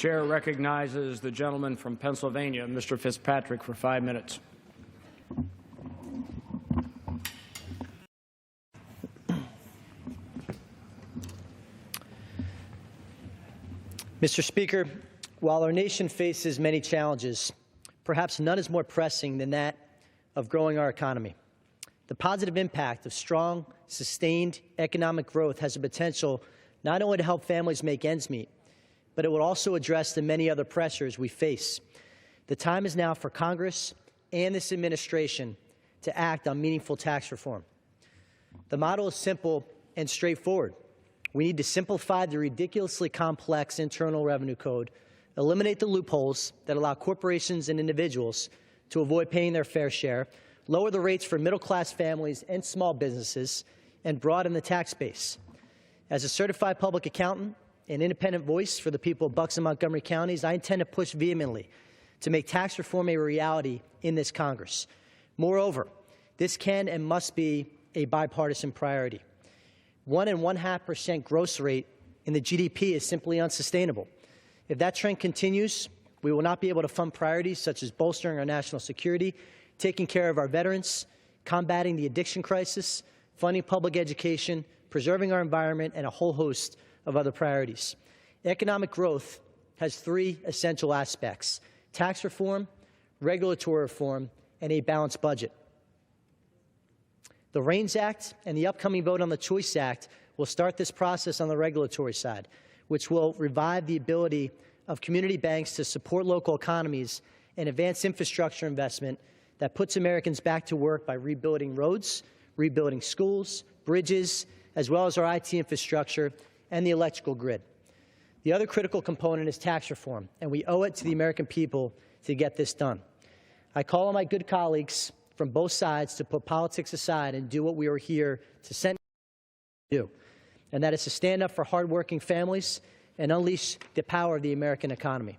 chair recognizes the gentleman from Pennsylvania, Mr. Fitzpatrick, for 5 minutes. Mr. Speaker, while our nation faces many challenges, perhaps none is more pressing than that of growing our economy. The positive impact of strong, sustained economic growth has the potential not only to help families make ends meet, but it will also address the many other pressures we face. The time is now for Congress and this administration to act on meaningful tax reform. The model is simple and straightforward. We need to simplify the ridiculously complex Internal Revenue Code, eliminate the loopholes that allow corporations and individuals to avoid paying their fair share, lower the rates for middle-class families and small businesses, and broaden the tax base. As a certified public accountant and independent voice for the people of Bucks and Montgomery counties, I intend to push vehemently to make tax reform a reality in this Congress. Moreover, this can and must be a bipartisan priority. 1.5% gross rate in the GDP is simply unsustainable. If that trend continues, we will not be able to fund priorities such as bolstering our national security, taking care of our veterans, combating the addiction crisis, funding public education, preserving our environment, and a whole host of other priorities. Economic growth has 3 essential aspects: tax reform, regulatory reform, and a balanced budget. The REINS Act and the upcoming vote on the Choice Act will start this process on the regulatory side, which will revive the ability of community banks to support local economies and advance infrastructure investment that puts Americans back to work by rebuilding roads, rebuilding schools, bridges, as well as our IT infrastructure and the electrical grid. The other critical component is tax reform, and we owe it to the American people to get this done. I call on my good colleagues from both sides to put politics aside and do what we are here to send to do, and that is to stand up for hardworking families and unleash the power of the American economy.